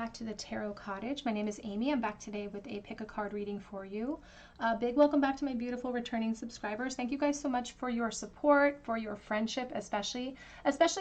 back to the Tarot Cottage. My name is Amy. I'm back today with a pick a card reading for you. Big welcome back to my beautiful returning subscribers. Thank you guys so much for your support, for your friendship, especially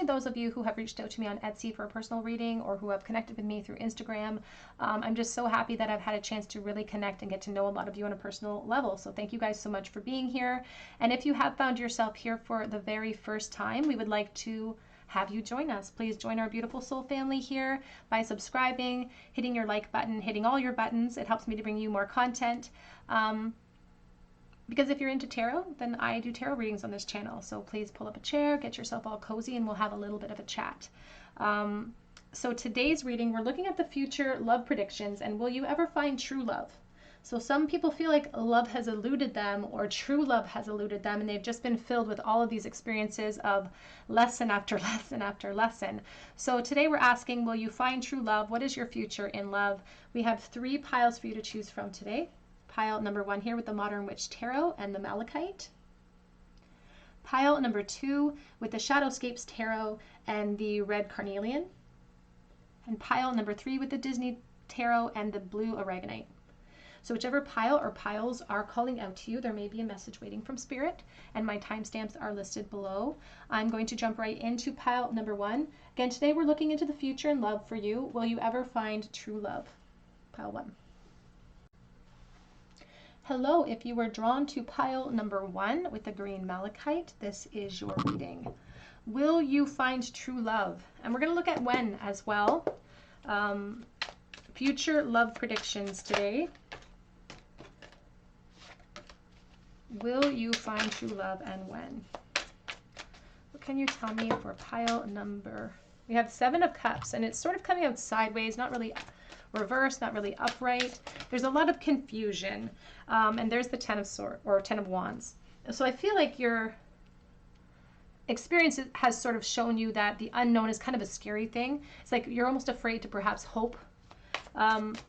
those of you who have reached out to me on Etsy for a personal reading or who have connected with me through Instagram. I'm just so happy that I've had a chance to really connect and get to know a lot of you on a personal level. So thank you guys so much for being here. And if you have found yourself here for the very first time, we would like to have you join us. Please join our beautiful soul family here by subscribing, hitting your like button, hitting all your buttons. It helps me to bring you more content. Because if you're into tarot, then I do tarot readings on this channel. So please pull up a chair, get yourself all cozy, and we'll have a little bit of a chat. So today's reading, we're looking at the future love predictions and will you ever find true love? So some people feel like love has eluded them or true love has eluded them, and they've just been filled with all of these experiences of lesson after lesson after lesson. So today we're asking, will you find true love? What is your future in love? We have 3 piles for you to choose from today. Pile number 1 here with the Modern Witch Tarot and the Malachite. Pile number 2 with the Shadowscapes Tarot and the Red Carnelian. And pile number 3 with the Disney Tarot and the Blue Aragonite. So whichever pile or piles are calling out to you, there may be a message waiting from Spirit, and my timestamps are listed below. I'm going to jump right into pile number 1. Again, today we're looking into the future and love for you. Will you ever find true love? Pile 1. Hello, if you were drawn to pile number 1 with the green malachite, this is your reading. Will you find true love? And we're going to look at when as well. Future love predictions today. Will you find true love and when? What can you tell me for pile number? We have 7 of Cups, and it's sort of coming out sideways, not really reversed, not really upright. There's a lot of confusion. And there's the 10 of Swords or 10 of Wands. So I feel like your experience has sort of shown you that the unknown is kind of a scary thing. It's like you're almost afraid to perhaps hope. But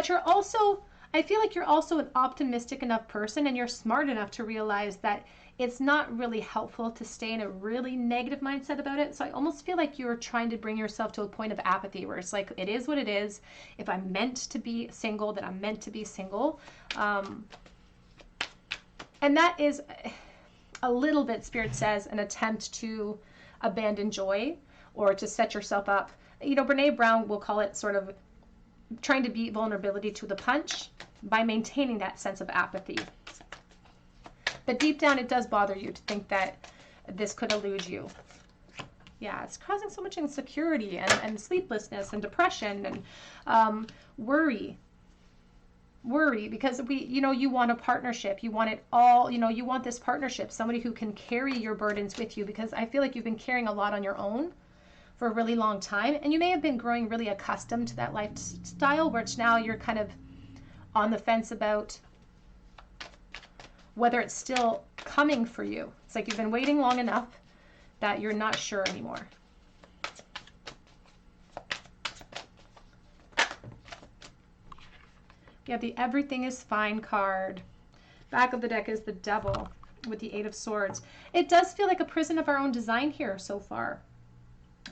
you're also, I feel like you're also an optimistic enough person, and you're smart enough to realize that it's not really helpful to stay in a really negative mindset about it. So I almost feel like you're trying to bring yourself to a point of apathy where it's like, it is what it is. If I'm meant to be single, then I'm meant to be single. And that is a little bit, Spirit says, an attempt to abandon joy or to set yourself up. You know, Brene Brown will call it sort of trying to beat vulnerability to the punch by maintaining that sense of apathy. But deep down, it does bother you to think that this could elude you. Yeah, it's causing so much insecurity and sleeplessness and depression and worry. Worry because you want a partnership. You want it all, you want this partnership, somebody who can carry your burdens with you, because I feel like you've been carrying a lot on your own for a really long time, and you may have been growing really accustomed to that lifestyle, which now you're kind of on the fence about whether it's still coming for you. It's like you've been waiting long enough that you're not sure anymore. We have the Everything is Fine card. Back of the deck is the Devil with the 8 of Swords. It does feel like a prison of our own design here so far.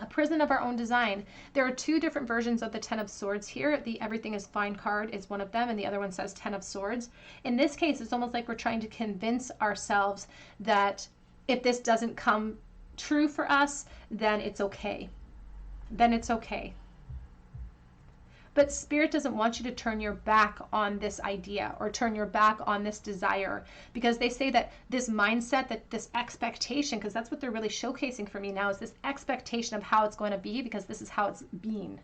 A prison of our own design. There are 2 different versions of the 10 of Swords here. The Everything is Fine card is one of them, and the other one says 10 of Swords. In this case, it's almost like we're trying to convince ourselves that if this doesn't come true for us, then it's okay. Then it's okay. But Spirit doesn't want you to turn your back on this idea or turn your back on this desire, because they say that this mindset, that this expectation, because that's what they're really showcasing for me now, is this expectation of how it's going to be, because this is how it's been.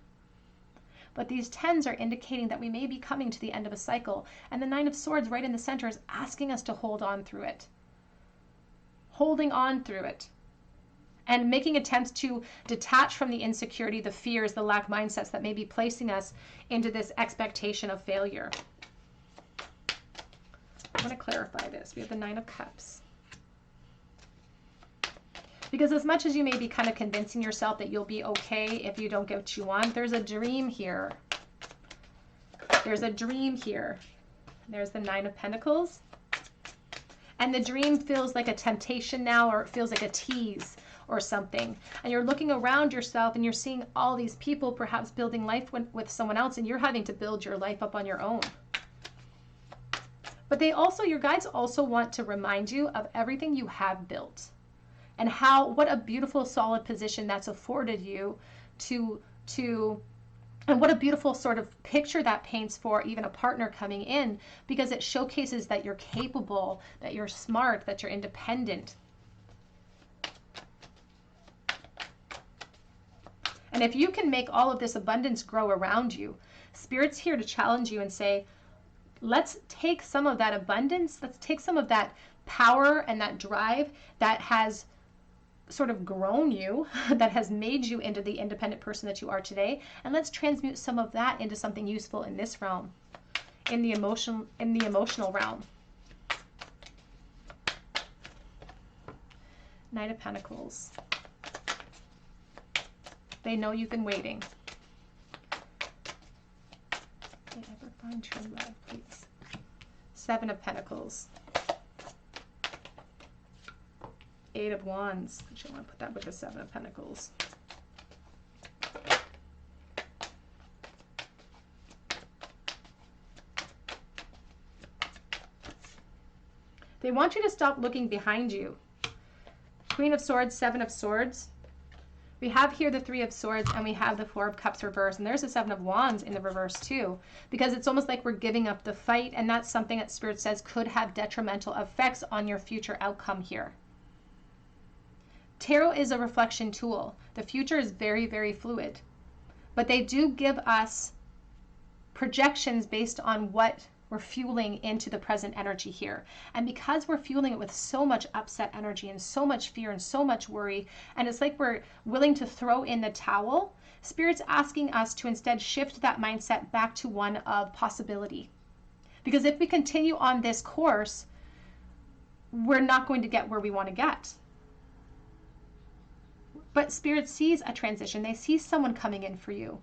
But these 10s are indicating that we may be coming to the end of a cycle, and the 9 of Swords right in the center is asking us to hold on through it. Holding on through it. And making attempts to detach from the insecurity, the fears, the lack mindsets that may be placing us into this expectation of failure. I want to clarify this. We have the 9 of Cups. Because as much as you may be kind of convincing yourself that you'll be okay if you don't get what you want, there's a dream here. There's a dream here. There's the 9 of Pentacles. And the dream feels like a temptation now, or it feels like a tease, or something. And you're looking around yourself and you're seeing all these people perhaps building life with someone else, and you're having to build your life up on your own. But your guides also want to remind you of everything you have built and what a beautiful solid position that's afforded you and what a beautiful sort of picture that paints for even a partner coming in, because it showcases that you're capable, that you're smart, that you're independent. And if you can make all of this abundance grow around you, Spirit's here to challenge you and say, let's take some of that abundance, let's take some of that power and that drive that has sort of grown you, that has made you into the independent person that you are today, and let's transmute some of that into something useful in this realm, in the emotional realm. Knight of Pentacles. They know you've been waiting. Did I ever find true love, please? Seven of Pentacles. Eight of Wands. Actually, I want to put that with the Seven of Pentacles. They want you to stop looking behind you. Queen of Swords, Seven of Swords. We have here the Three of Swords, and we have the Four of Cups reversed, and there's the Seven of Wands in the reverse too, because it's almost like we're giving up the fight, and that's something that Spirit says could have detrimental effects on your future outcome here. Tarot is a reflection tool. The future is very, very fluid, but they do give us projections based on what we're fueling into the present energy here. And because we're fueling it with so much upset energy and so much fear and so much worry, and it's like we're willing to throw in the towel, Spirit's asking us to instead shift that mindset back to one of possibility. Because if we continue on this course, we're not going to get where we want to get. But Spirit sees a transition. They see someone coming in for you.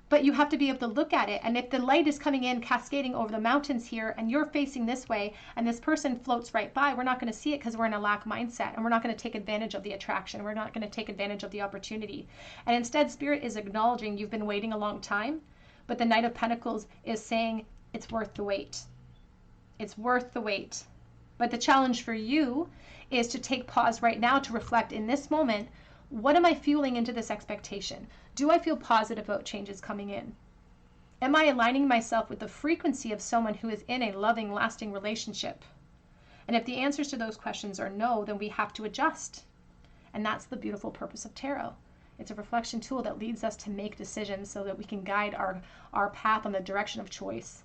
But you have to be able to look at it. And if the light is coming in, cascading over the mountains here, and you're facing this way, and this person floats right by, we're not going to see it because we're in a lack mindset, and we're not going to take advantage of the attraction. We're not going to take advantage of the opportunity. And instead, Spirit is acknowledging you've been waiting a long time, but the Knight of Pentacles is saying it's worth the wait. It's worth the wait. But the challenge for you is to take pause right now to reflect in this moment, what am I fueling into this expectation? Do I feel positive about changes coming in? Am I aligning myself with the frequency of someone who is in a loving, lasting relationship? And if the answers to those questions are no, then we have to adjust. And that's the beautiful purpose of tarot. It's a reflection tool that leads us to make decisions so that we can guide our path on the direction of choice.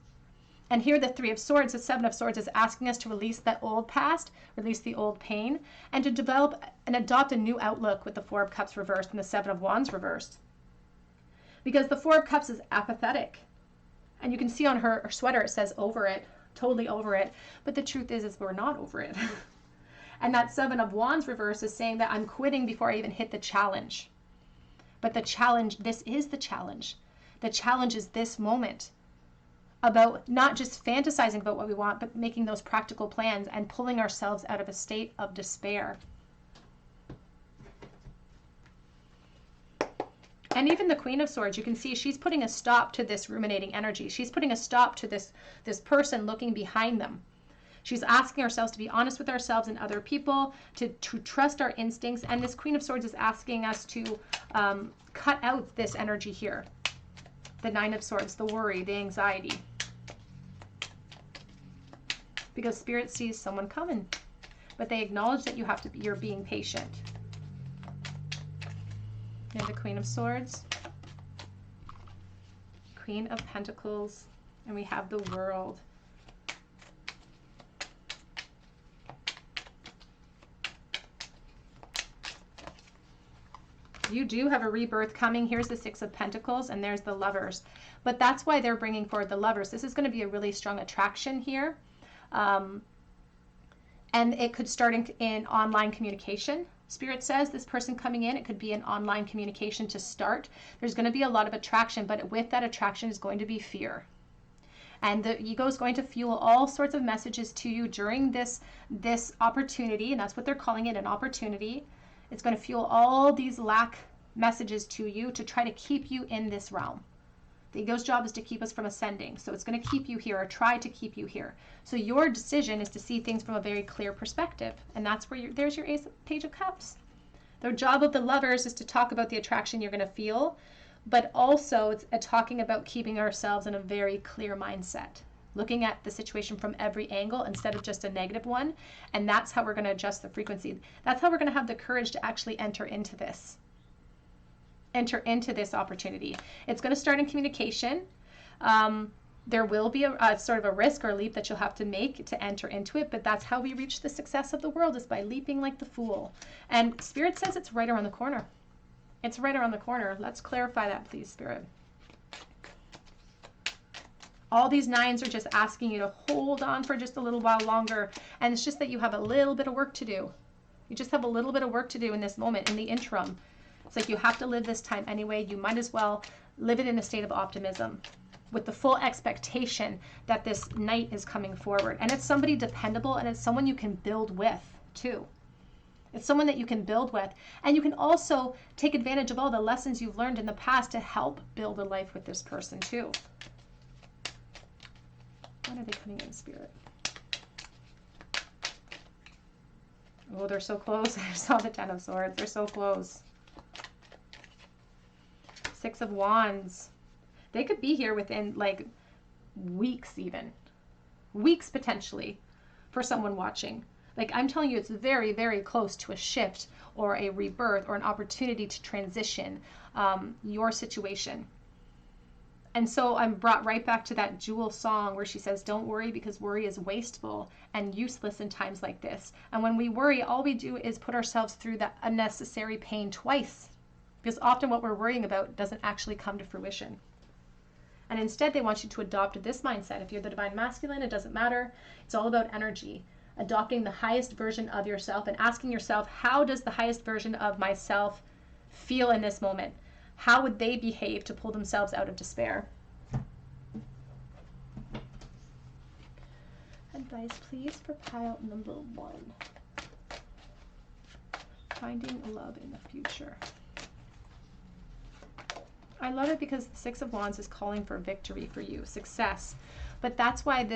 And here the Three of Swords, the Seven of Swords, is asking us to release that old past, release the old pain, and to develop and adopt a new outlook with the Four of Cups reversed and the Seven of Wands reversed. Because the Four of Cups is apathetic. And you can see on her sweater it says over it, totally over it. But the truth is we're not over it. And that Seven of Wands reversed is saying that I'm quitting before I even hit the challenge. But the challenge, this is the challenge. The challenge is this moment. About not just fantasizing about what we want, but making those practical plans and pulling ourselves out of a state of despair. And even the Queen of Swords, you can see she's putting a stop to this ruminating energy. She's putting a stop to this person looking behind them. She's asking ourselves to be honest with ourselves and other people, to trust our instincts. And this Queen of Swords is asking us to cut out this energy here. The Nine of Swords, the worry, the anxiety. Because Spirit sees someone coming, but they acknowledge that you're being patient. And the Queen of Swords, Queen of Pentacles, and we have the World. You do have a rebirth coming. Here's the Six of Pentacles, and there's the Lovers. But that's why they're bringing forward the Lovers. This is going to be a really strong attraction here. And it could start in online communication. Spirit says this person coming in, it could be an online communication to start. There's going to be a lot of attraction, but with that attraction is going to be fear. And the ego is going to fuel all sorts of messages to you during this opportunity, and that's what they're calling it, an opportunity. It's going to fuel all these lack messages to you to try to keep you in this realm. The ego's job is to keep us from ascending. So it's going to keep you here, or try to keep you here. So your decision is to see things from a very clear perspective. And that's where there's your Page of Cups. The job of the Lovers is to talk about the attraction you're going to feel, but also it's talking about keeping ourselves in a very clear mindset, looking at the situation from every angle instead of just a negative one. And that's how we're going to adjust the frequency. That's how we're going to have the courage to actually enter into this opportunity. It's going to start in communication. There will be a sort of a risk or a leap that you'll have to make to enter into it, but that's how we reach the success of the world, is by leaping like the fool. And Spirit says it's right around the corner. It's right around the corner. Let's clarify that, please, Spirit. All these nines are just asking you to hold on for just a little while longer, and it's just that you have a little bit of work to do. You just have a little bit of work to do in this moment, in the interim. It's like you have to live this time anyway. You might as well live it in a state of optimism, with the full expectation that this knight is coming forward. And it's somebody dependable, and it's someone you can build with too. It's someone that you can build with. And you can also take advantage of all the lessons you've learned in the past to help build a life with this person too. When are they coming in, Spirit? Oh, they're so close. I saw the Ten of Swords. They're so close. Six of Wands. They could be here within like weeks, even weeks potentially, for someone watching. Like, I'm telling you, it's very, very close to a shift or a rebirth or an opportunity to transition your situation. And so I'm brought right back to that Jewel song where she says, don't worry, because worry is wasteful and useless in times like this. And when we worry, all we do is put ourselves through that unnecessary pain twice, because often what we're worrying about doesn't actually come to fruition. And instead, they want you to adopt this mindset. If you're the Divine Masculine, it doesn't matter. It's all about energy. Adopting the highest version of yourself and asking yourself, how does the highest version of myself feel in this moment? How would they behave to pull themselves out of despair? Advice, please, for pile number 1. Finding love in the future. I love it because the Six of Wands is calling for victory for you, success. But that's why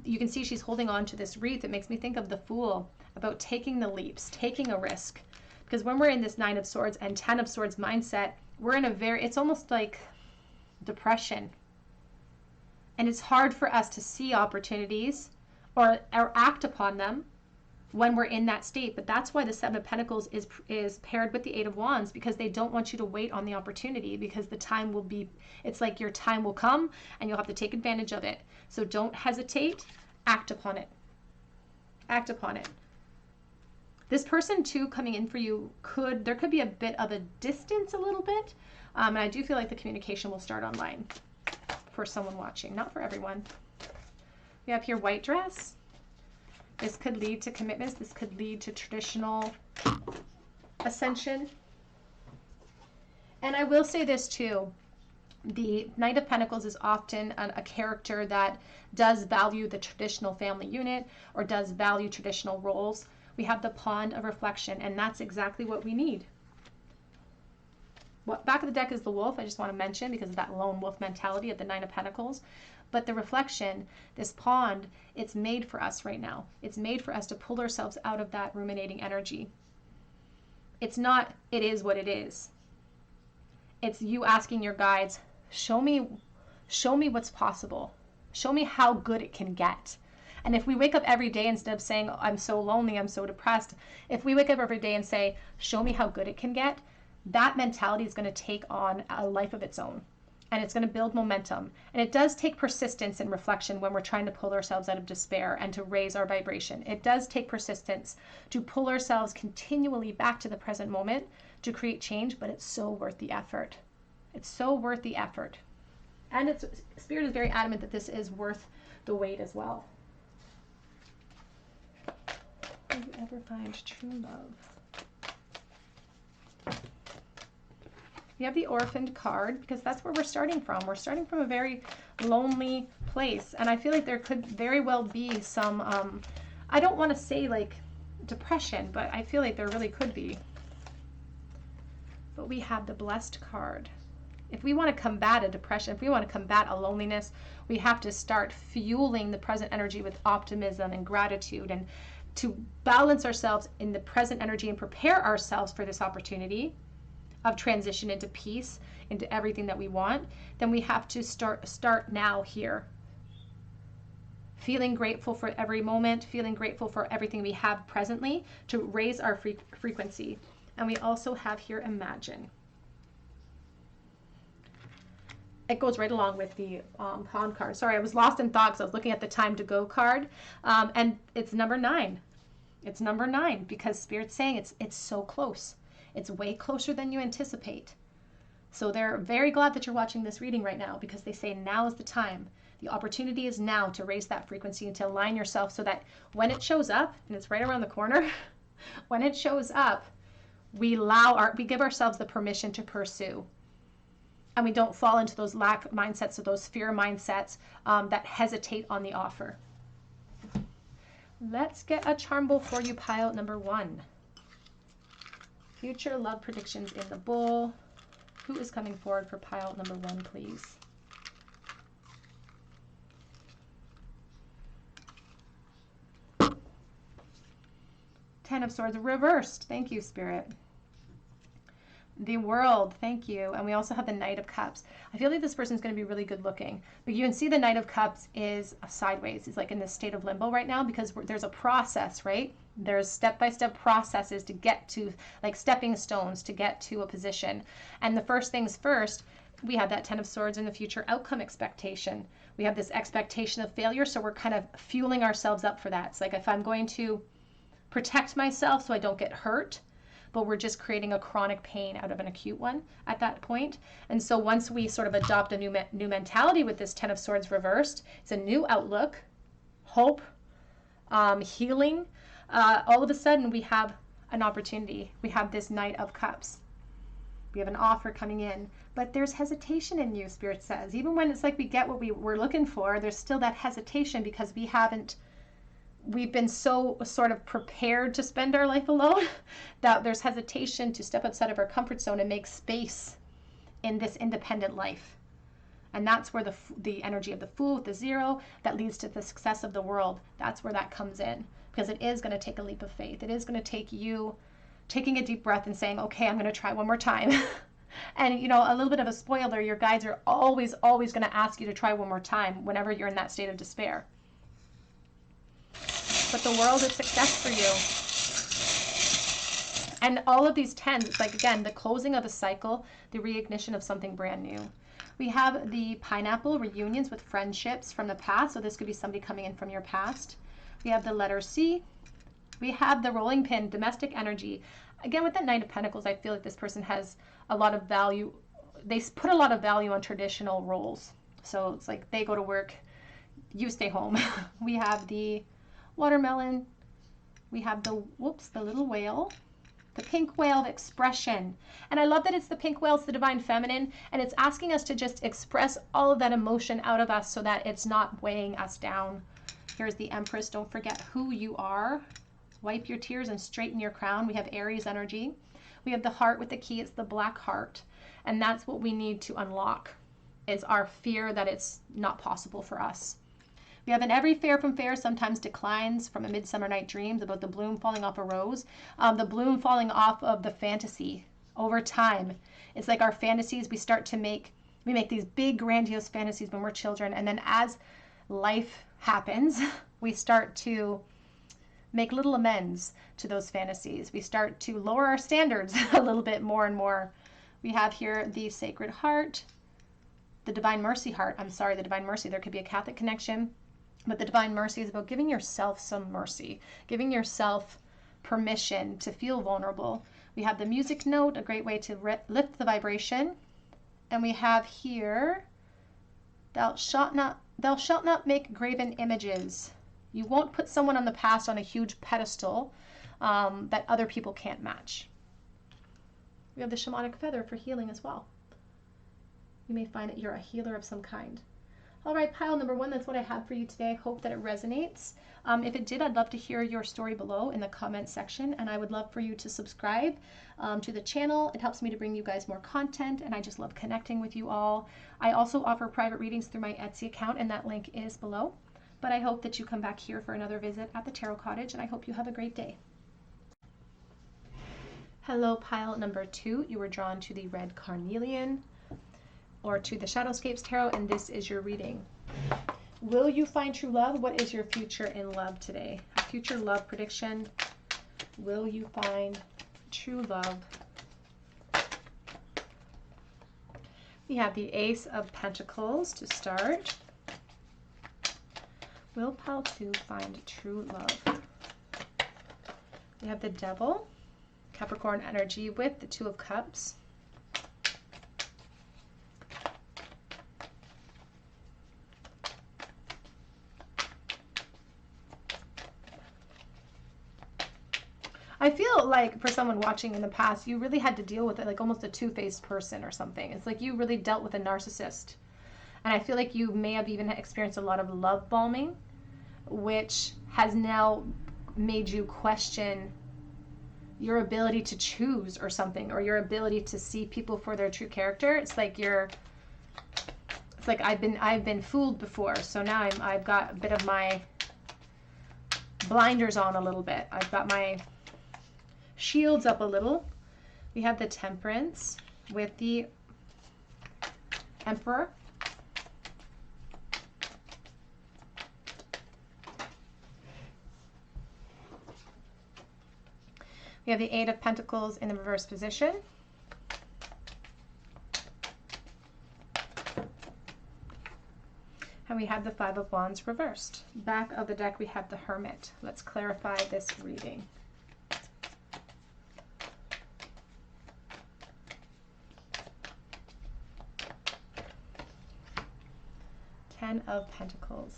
you can see she's holding on to this wreath. It makes me think of the Fool, about taking the leaps, taking a risk. Because when we're in this Nine of Swords and Ten of Swords mindset, we're in it's almost like depression. And it's hard for us to see opportunities or act upon them when we're in that state. But that's why the Seven of Pentacles is paired with the Eight of Wands, because they don't want you to wait on the opportunity, because the time will be, it's like your time will come and you'll have to take advantage of it. So don't hesitate, act upon it. Act upon it. This person too coming in for you, there could be a bit of a distance, a little bit. And I do feel like the communication will start online for someone watching, not for everyone. We have here white dress. This could lead to commitments. This could lead to traditional ascension. And I will say this too. The Knight of Pentacles is often a character that does value the traditional family unit or does value traditional roles. We have the Pond of Reflection, and that's exactly what we need. Back of the deck is the Wolf. I just want to mention, because of that lone wolf mentality of the Nine of Pentacles. But the reflection, this pond, it's made for us right now. It's made for us to pull ourselves out of that ruminating energy. It's not, it is what it is. It's you asking your guides, show me what's possible. Show me how good it can get. And if we wake up every day, instead of saying, oh, I'm so lonely, I'm so depressed, if we wake up every day and say, show me how good it can get, that mentality is going to take on a life of its own. And it's going to build momentum. And it does take persistence and reflection when we're trying to pull ourselves out of despair and to raise our vibration. It does take persistence to pull ourselves continually back to the present moment to create change, but it's so worth the effort. It's so worth the effort. And Spirit is very adamant that this is worth the wait as well. Will you ever find true love? We have the Orphaned card, because that's where we're starting from. We're starting from a very lonely place. And I feel like there could very well be some, I don't want to say like depression, but I feel like there really could be. But we have the blessed card. If we want to combat a depression, if we want to combat a loneliness, we have to start fueling the present energy with optimism and gratitude, and to balance ourselves in the present energy and prepare ourselves for this opportunity of transition into peace, into everything that we want. Then we have to start now here. Feeling grateful for every moment, feeling grateful for everything we have presently to raise our frequency. And we also have here imagine. It goes right along with the pawn card. Sorry, I was lost in thought because I was looking at the time to go card. And it's number 9. It's number 9 because Spirit's saying it's so close. It's way closer than you anticipate. So they're very glad that you're watching this reading right now, because they say now is the time. The opportunity is now to raise that frequency and to align yourself so that when it shows up, and it's right around the corner, when it shows up, we give ourselves the permission to pursue. And we don't fall into those lack mindsets or those fear mindsets that hesitate on the offer. Let's get a charm bowl for you, pile number 1. Future love predictions in the bowl. Who is coming forward for pile number 1, please? Ten of Swords reversed. Thank you, Spirit. The World, thank you. And we also have the Knight of Cups. I feel like this person's going to be really good looking. But you can see the Knight of Cups is sideways. He's like in this state of limbo right now because there's a process, right? There's step-by-step processes to get to, like stepping stones to get to a position. And the first things first, we have that Ten of Swords in the future outcome expectation. We have this expectation of failure, so we're kind of fueling ourselves up for that. It's like if I'm going to protect myself so I don't get hurt, but we're just creating a chronic pain out of an acute one at that point. And so once we sort of adopt a new mentality with this Ten of Swords reversed, it's a new outlook, hope, healing. All of a sudden we have an opportunity. We have this Knight of Cups. We have an offer coming in, but there's hesitation in you, Spirit says. Even when it's like we get what we're looking for, there's still that hesitation because we've been so sort of prepared to spend our life alone that there's hesitation to step outside of our comfort zone and make space in this independent life. And that's where the energy of the Fool with the 0 that leads to the success of the world, that's where that comes in. Because it is going to take a leap of faith. It is going to take you taking a deep breath and saying, okay, I'm going to try one more time. And, you know, a little bit of a spoiler, your guides are always going to ask you to try one more time whenever you're in that state of despair. But the world is success for you. And all of these 10s, it's like, again, the closing of a cycle, the reignition of something brand new. We have the Pineapple, reunions with friendships from the past. So this could be somebody coming in from your past. We have the letter C. We have the rolling pin, domestic energy. Again, with that Knight of Pentacles, I feel like this person has a lot of value. They put a lot of value on traditional roles. So it's like they go to work, you stay home. We have the watermelon. We have the little whale. The pink whale of expression. And I love that it's the pink whale, it's the divine feminine, and it's asking us to just express all of that emotion out of us so that it's not weighing us down. Here's the Empress. Don't forget who you are. Wipe your tears and straighten your crown. We have Aries energy. We have the heart with the key. It's the black heart. And that's what we need to unlock, is our fear that it's not possible for us. We have an every fair from fair sometimes declines from a Midsummer Night Dreams, about the bloom falling off a rose. The bloom falling off of the fantasy over time. It's like our fantasies, we make these big grandiose fantasies when we're children. And then as life happens, we start to make little amends to those fantasies. We start to lower our standards a little bit more and more. We have here the Sacred Heart, the Divine Mercy Heart. I'm sorry, the Divine Mercy. There could be a Catholic connection, but the Divine Mercy is about giving yourself some mercy, giving yourself permission to feel vulnerable. We have the Music Note, a great way to lift the vibration. And we have here, thou shalt not make graven images. You won't put someone on the past on a huge pedestal that other people can't match. We have the Shamanic Feather for healing as well. You may find that you're a healer of some kind. All right, pile number 1, that's what I have for you today. I hope that it resonates. If it did, I'd love to hear your story below in the comment section, and I would love for you to subscribe to the channel. It helps me to bring you guys more content, and I just love connecting with you all. I also offer private readings through my Etsy account, and that link is below. But I hope that you come back here for another visit at the Tarot Cottage, and I hope you have a great day. Hello, pile number 2. You were drawn to the red carnelian or to the Shadowscapes Tarot, and this is your reading. Will you find true love? What is your future in love today? A future love prediction. Will you find true love? We have the Ace of Pentacles to start. Will pile 2 find true love? We have the Devil, Capricorn energy with the Two of Cups. I feel like for someone watching in the past, you really had to deal with it like almost a two-faced person or something. It's like you really dealt with a narcissist. And I feel like you may have even experienced a lot of love bombing, which has now made you question your ability to choose or something, or your ability to see people for their true character. It's like I've been fooled before, so now I've got a bit of my blinders on a little bit. I've got my shields up a little. We have the Temperance with the Emperor. We have the Eight of Pentacles in the reverse position. And we have the Five of Wands reversed. Back of the deck, we have the Hermit. Let's clarify this reading. Ten of Pentacles.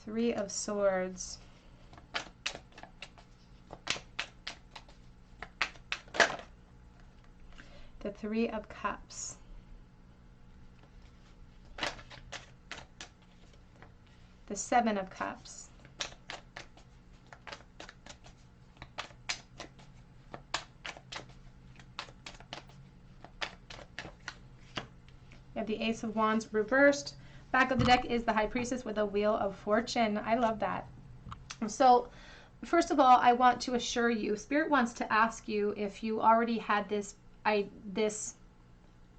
Three of Swords. The Three of Cups. The Seven of Cups. You have the Ace of Wands reversed. Back of the deck is the High Priestess with a Wheel of Fortune. I love that. So, first of all, I want to assure you, Spirit wants to ask you if you already had this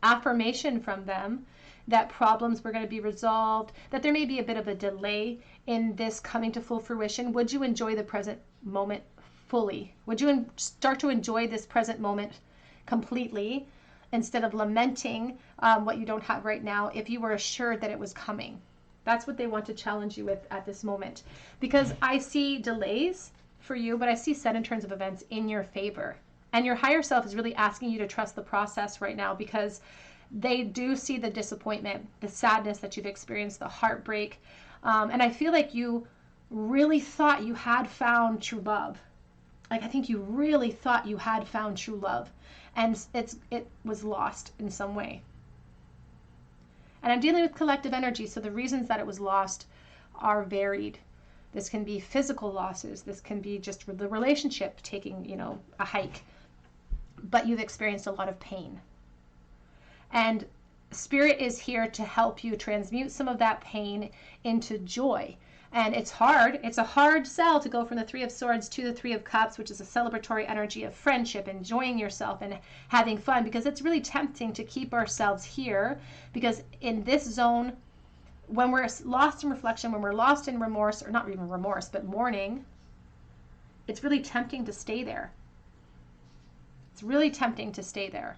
affirmation from them that problems were going to be resolved, that there may be a bit of a delay in this coming to full fruition. Would you enjoy the present moment fully? Would you start to enjoy this present moment completely instead of lamenting what you don't have right now if you were assured that it was coming? That's what they want to challenge you with at this moment. Because I see delays for you, but I see set in turns of events in your favor. And your higher self is really asking you to trust the process right now, because they do see the disappointment, the sadness that you've experienced, the heartbreak. And I feel like you really thought you had found true love. Like, I think you really thought you had found true love, and it was lost in some way. And I'm dealing with collective energy, so the reasons that it was lost are varied. This can be physical losses. This can be just the relationship taking, a hike. But you've experienced a lot of pain. And Spirit is here to help you transmute some of that pain into joy. And it's hard. It's a hard sell to go from the Three of Swords to the Three of Cups, which is a celebratory energy of friendship, enjoying yourself and having fun, because it's really tempting to keep ourselves here, because in this zone, when we're lost in reflection, when we're lost in remorse, or not even remorse, but mourning, it's really tempting to stay there. It's really tempting to stay there.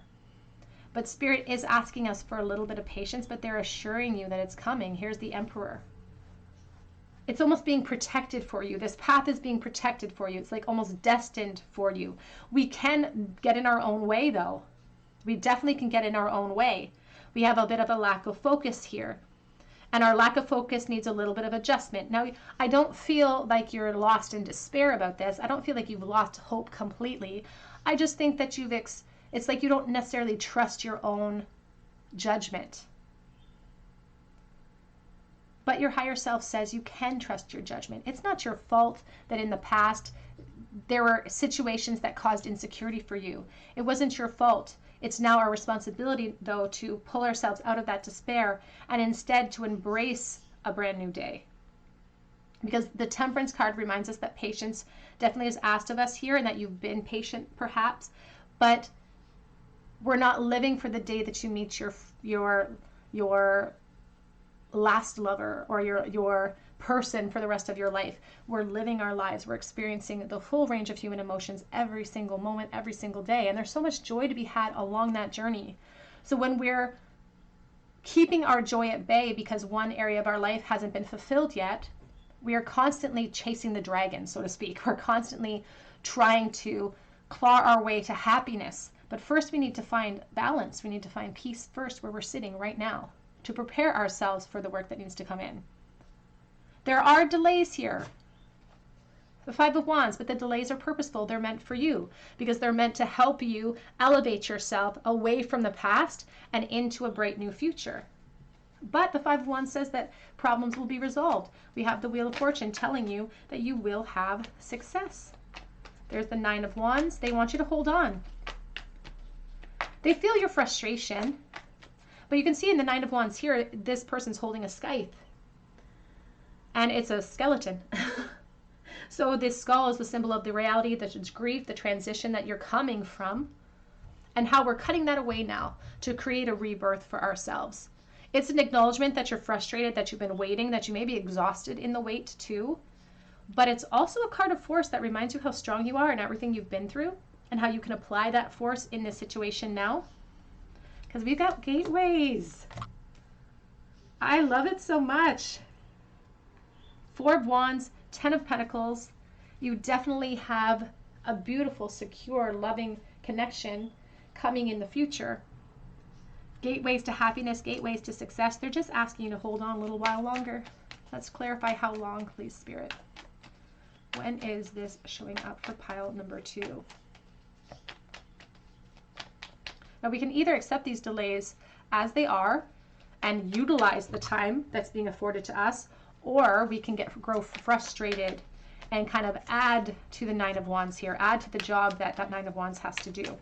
But Spirit is asking us for a little bit of patience, but they're assuring you that it's coming. Here's the Emperor. It's almost being protected for you. This path is being protected for you. It's like almost destined for you. We can get in our own way, though. We definitely can get in our own way. We have a bit of a lack of focus here. And our lack of focus needs a little bit of adjustment. Now, I don't feel like you're lost in despair about this. I don't feel like you've lost hope completely. I just think that it's like you don't necessarily trust your own judgment. But your higher self says you can trust your judgment. It's not your fault that in the past there were situations that caused insecurity for you. It wasn't your fault. It's now our responsibility, though, to pull ourselves out of that despair and instead to embrace a brand new day. Because the Temperance card reminds us that patience definitely is asked of us here, and that you've been patient perhaps, but we're not living for the day that you meet your last lover or your person for the rest of your life. We're living our lives. We're experiencing the full range of human emotions every single moment, every single day. And there's so much joy to be had along that journey. So when we're keeping our joy at bay because one area of our life hasn't been fulfilled yet, we are constantly chasing the dragon, so to speak. We're constantly trying to claw our way to happiness. But first we need to find balance. We need to find peace first where we're sitting right now to prepare ourselves for the work that needs to come in. There are delays here. The Five of Wands, but the delays are purposeful. They're meant for you because they're meant to help you elevate yourself away from the past and into a bright new future. But the Five of Wands says that problems will be resolved. We have the Wheel of Fortune telling you that you will have success. There's the Nine of Wands. They want you to hold on. They feel your frustration. But you can see in the Nine of Wands here, this person's holding a scythe. And it's a skeleton. So this skull is the symbol of the reality, the grief, the transition that you're coming from, and how we're cutting that away now to create a rebirth for ourselves. It's an acknowledgement that you're frustrated, that you've been waiting, that you may be exhausted in the wait too. But it's also a card of force that reminds you how strong you are and everything you've been through and how you can apply that force in this situation now. Because we've got gateways. I love it so much. Four of Wands, Ten of Pentacles. You definitely have a beautiful, secure, loving connection coming in the future. Gateways to happiness, gateways to success. They're just asking you to hold on a little while longer. Let's clarify how long, please, Spirit. When is this showing up for pile number 2? Now we can either accept these delays as they are and utilize the time that's being afforded to us, or we can grow frustrated and kind of add to the Nine of Wands here, add to the job that that Nine of Wands has to do.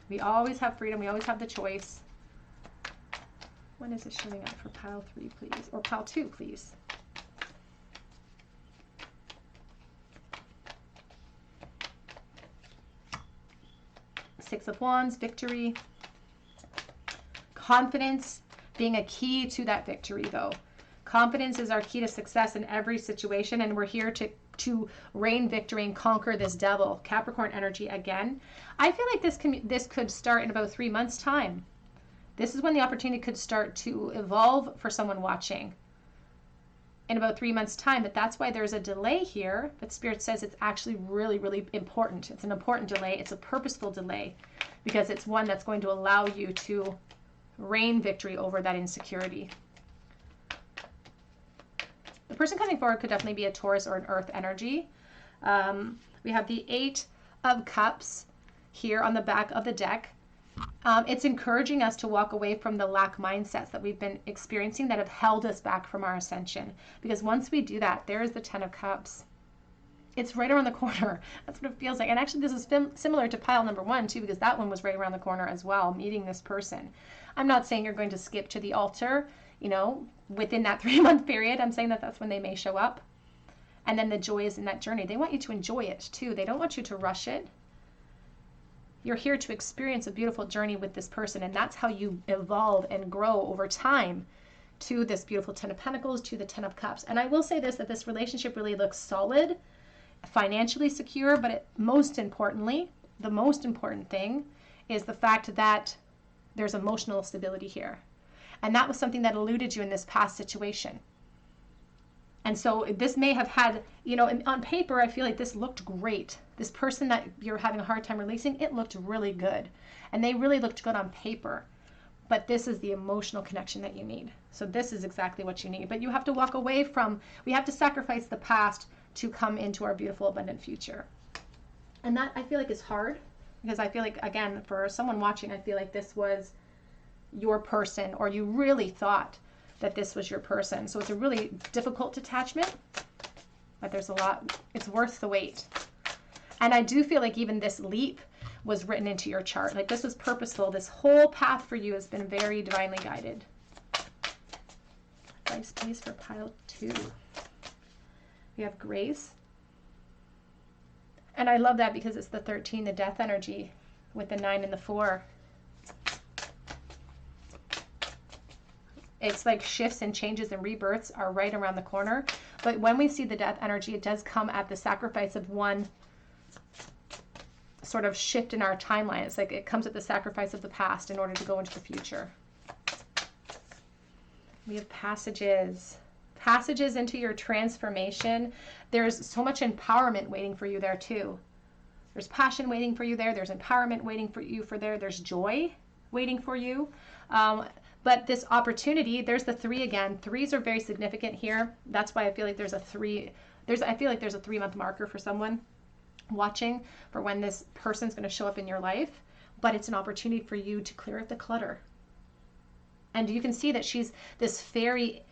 We always have freedom. We always have the choice. When is it showing up for pile 3, please? Or pile 2, please? Six of Wands, victory. Confidence being a key to that victory, though. Confidence is our key to success in every situation, and we're here to reign victory and conquer this devil. Capricorn energy again. I feel like this could start in about 3 months' time. This is when the opportunity could start to evolve for someone watching in about 3 months' time. But that's why there's a delay here. But Spirit says it's actually really, really important. It's an important delay. It's a purposeful delay because it's one that's going to allow you to reign victory over that insecurity. The person coming forward could definitely be a Taurus or an Earth energy. We have the Eight of Cups here on the back of the deck. It's encouraging us to walk away from the lack mindsets that we've been experiencing that have held us back from our ascension. Because once we do that, there is the Ten of Cups. It's right around the corner. That's what it feels like. And actually, this is similar to pile number 1, too, because that one was right around the corner as well, meeting this person. I'm not saying you're going to skip to the altar, you know, within that 3-month period. I'm saying that that's when they may show up. And then the joy is in that journey. They want you to enjoy it, too. They don't want you to rush it. You're here to experience a beautiful journey with this person, and that's how you evolve and grow over time to this beautiful Ten of Pentacles, to the Ten of Cups. And I will say this, that this relationship really looks solid, financially secure, but most importantly, the most important thing is the fact that there's emotional stability here. And that was something that eluded you in this past situation. And so this may have had, you know, on paper, I feel like this looked great. This person that you're having a hard time releasing, it looked really good. And they really looked good on paper. But this is the emotional connection that you need. So this is exactly what you need. But you have to walk away from, we have to sacrifice the past to come into our beautiful, abundant future. And that I feel like is hard. Because I feel like, again, for someone watching, I feel like this was your person, or you really thought that this was your person. So it's a really difficult detachment, but there's a lot, it's worth the wait. And I do feel like even this leap was written into your chart. Like this was purposeful. This whole path for you has been very divinely guided. Advice, please, for pile 2. We have grace. And I love that because it's the 13, the death energy, with the 9 and the 4. It's like shifts and changes and rebirths are right around the corner. But when we see the death energy, it does come at the sacrifice of one sort of shift in our timeline. It's like it comes at the sacrifice of the past in order to go into the future. We have passages. Passages into your transformation. There's so much empowerment waiting for you there too. There's passion waiting for you there. There's empowerment waiting for you there. There's joy waiting for you. But this opportunity, there's the 3 again. 3s are very significant here. That's why I feel like there's a 3. I feel like there's a 3-month marker for someone watching for when this person's going to show up in your life. But it's an opportunity for you to clear up the clutter. And you can see that she's this fairy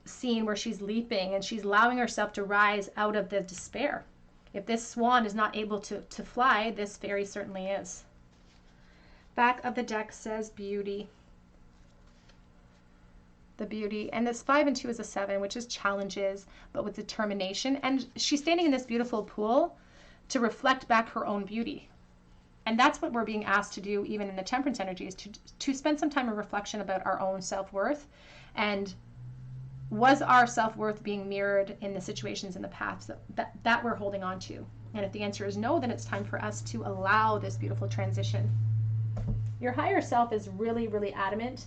scene where she's leaping and she's allowing herself to rise out of the despair. If this swan is not able to fly, this fairy certainly is. Back of the deck says beauty. The beauty. And this 5 and 2 is a 7, which is challenges, but with determination. And she's standing in this beautiful pool to reflect back her own beauty. And that's what we're being asked to do, even in the temperance energy, is to spend some time of reflection about our own self-worth. And was our self-worth being mirrored in the situations in the past that we're holding on to? And if the answer is no, then it's time for us to allow this beautiful transition. Your higher self is really, really adamant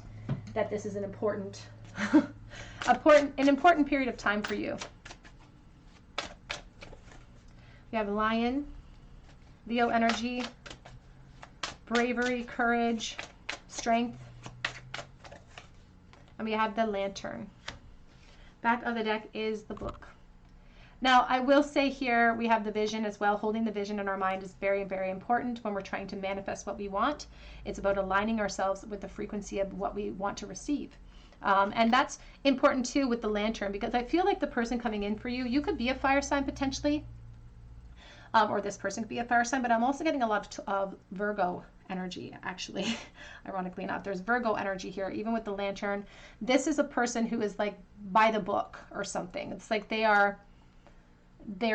that this is an important, an important period of time for you. We have Lion, Leo energy, bravery, courage, strength. And we have the Lantern. Back of the deck is the Book. Now, I will say here, we have the vision as well. Holding the vision in our mind is very, very important when we're trying to manifest what we want. It's about aligning ourselves with the frequency of what we want to receive. And that's important too with the Lantern, because I feel like the person coming in for you, you could be a fire sign potentially, or this person could be a fire sign, but I'm also getting a lot of Virgo energy, actually, ironically enough. There's Virgo energy here, even with the Lantern. This is a person who is like by the book or something. It's like they're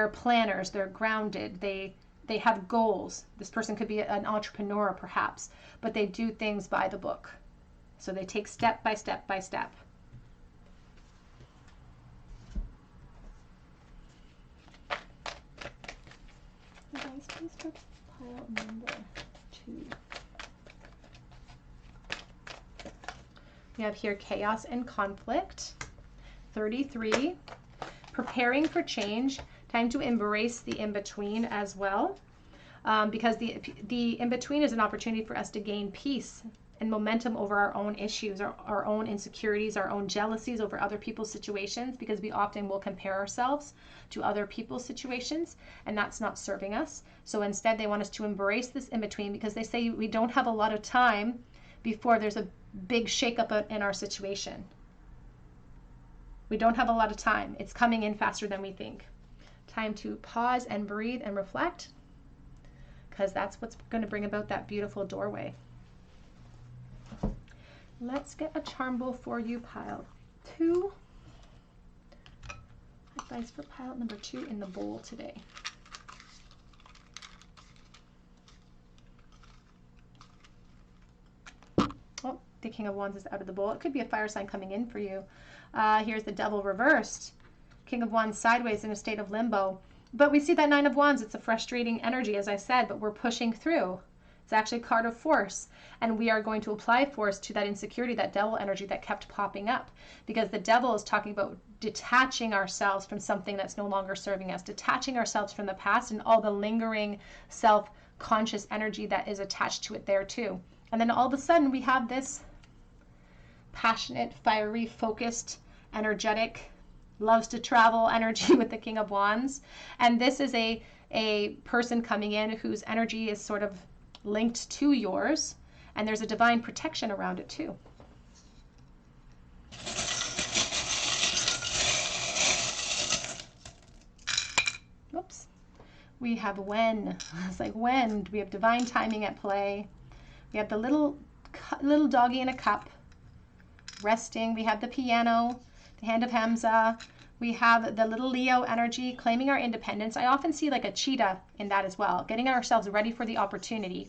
planners, they're grounded, they have goals. This person could be an entrepreneur perhaps, but they do things by the book. So they take step by step by step. Guys, please go to pile number 2. We have here chaos and conflict. 33. Preparing for change. Time to embrace the in-between as well, because the in-between is an opportunity for us to gain peace and momentum over our own issues, our own insecurities, our own jealousies over other people's situations, because we often will compare ourselves to other people's situations, and that's not serving us. So instead, they want us to embrace this in-between, because they say we don't have a lot of time before there's a big shakeup in our situation. We don't have a lot of time. It's coming in faster than we think. Time to pause and breathe and reflect, because that's what's going to bring about that beautiful doorway. Let's get a charm bowl for you, pile 2. Advice for pile number 2 in the bowl today. Oh, the King of Wands is out of the bowl. It could be a fire sign coming in for you. Here's the Devil reversed. King of Wands sideways in a state of limbo. But we see that Nine of Wands. It's a frustrating energy, as I said, but we're pushing through. It's actually a card of force. And we are going to apply force to that insecurity, that devil energy that kept popping up. Because the devil is talking about detaching ourselves from something that's no longer serving us, detaching ourselves from the past and all the lingering self-conscious energy that is attached to it there too. And then all of a sudden we have this passionate, fiery, focused, energetic, loves to travel energy with the King of Wands. And this is a person coming in whose energy is sort of linked to yours, and there's a divine protection around it too. we have when. It's like when. We have divine timing at play. We have the little doggy in a cup resting. We have the piano, the hand of Hamza. We have the little Leo energy claiming our independence. I often see like a cheetah in that as well, getting ourselves ready for the opportunity.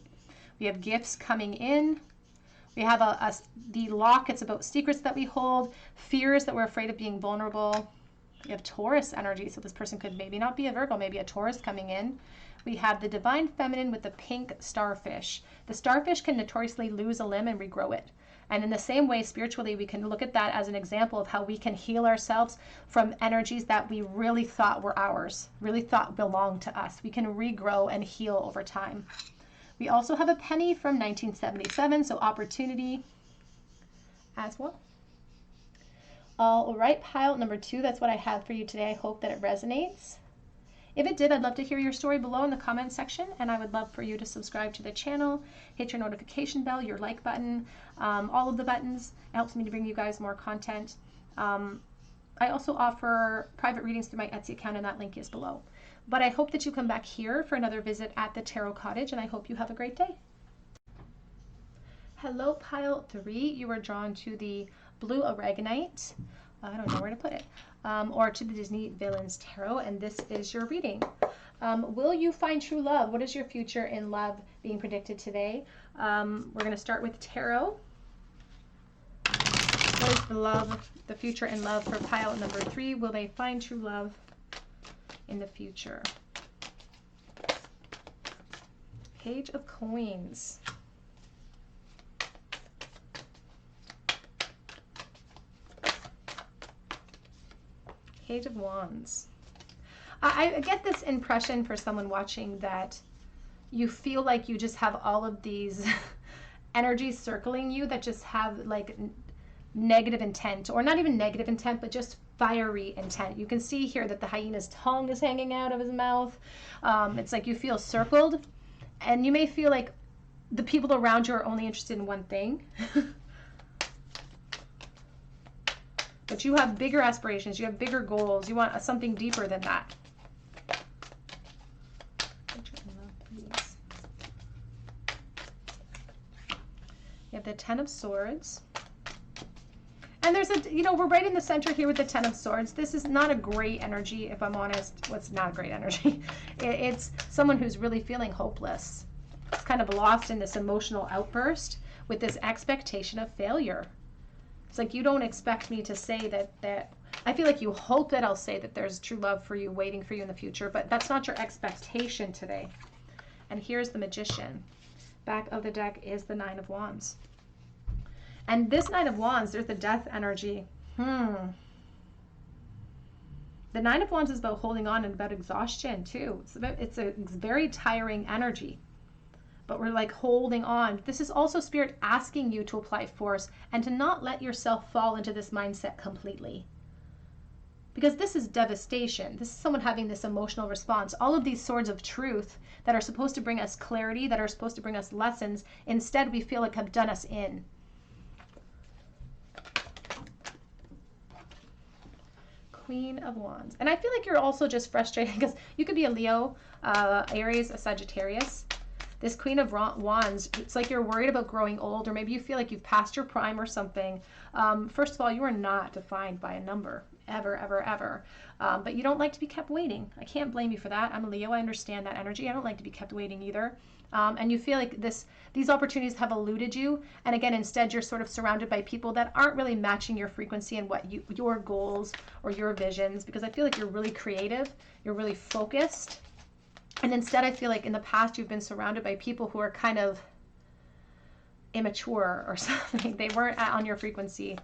We have gifts coming in. We have the lock. It's about secrets that we hold, fears that we're afraid of being vulnerable. We have Taurus energy, so this person could maybe not be a Virgo, maybe a Taurus coming in. We have the divine feminine with the pink starfish. The starfish can notoriously lose a limb and regrow it. And in the same way, spiritually, we can look at that as an example of how we can heal ourselves from energies that we really thought were ours, really thought belonged to us. We can regrow and heal over time. We also have a penny from 1977, so opportunity as well. All right, pile number 2, that's what I have for you today. I hope that it resonates. If it did, I'd love to hear your story below in the comment section, and I would love for you to subscribe to the channel, hit your notification bell, your like button, all of the buttons. It helps me to bring you guys more content. I also offer private readings through my Etsy account, and that link is below. But I hope that you come back here for another visit at the Tarot Cottage, and I hope you have a great day. Hello, pile 3. You are drawn to the blue aragonite. I don't know where to put it. Or to the Disney Villains Tarot, and this is your reading. Will you find true love? What is your future in love being predicted today? We're going to start with tarot. What is the future in love for pile number 3? Will they find true love in the future? Page of Coins. Page of Wands. I get this impression for someone watching that you feel like you just have all of these energies circling you that just have like negative intent, or not even negative intent, but just fiery intent. You can see here that the hyena's tongue is hanging out of his mouth. It's like you feel circled, and you may feel like the people around you are only interested in one thing. But you have bigger aspirations, you have bigger goals, you want something deeper than that. You have the Ten of Swords. And there's we're right in the center here with the Ten of Swords. This is not a great energy, if I'm honest. Well, it's not a great energy. It's someone who's really feeling hopeless. It's kind of lost in this emotional outburst with this expectation of failure. It's like, you don't expect me to say that I feel like you hope that I'll say that there's true love for you waiting for you in the future, but that's not your expectation today. And here's the Magician. Back of the deck is the Nine of Wands. And this Nine of Wands, there's the Death energy. The Nine of Wands is about holding on and about exhaustion too. It's a very tiring energy. But we're like holding on. This is also Spirit asking you to apply force and to not let yourself fall into this mindset completely. Because this is devastation. This is someone having this emotional response. All of these swords of truth that are supposed to bring us clarity, that are supposed to bring us lessons, instead we feel like have done us in. Queen of Wands. And I feel like you're also just frustrated because you could be a Leo, Aries, a Sagittarius. This Queen of Wands, it's like you're worried about growing old, or maybe you feel like you've passed your prime or something. First of all, you are not defined by a number, ever, ever, ever. But you don't like to be kept waiting. I can't blame you for that. I'm a Leo. I understand that energy. I don't like to be kept waiting either. And you feel like these opportunities have eluded you. And again, instead, you're sort of surrounded by people that aren't really matching your frequency and what your goals or your visions, because I feel like you're really creative. You're really focused. And instead, I feel like in the past, you've been surrounded by people who are kind of immature or something. They weren't on your frequency.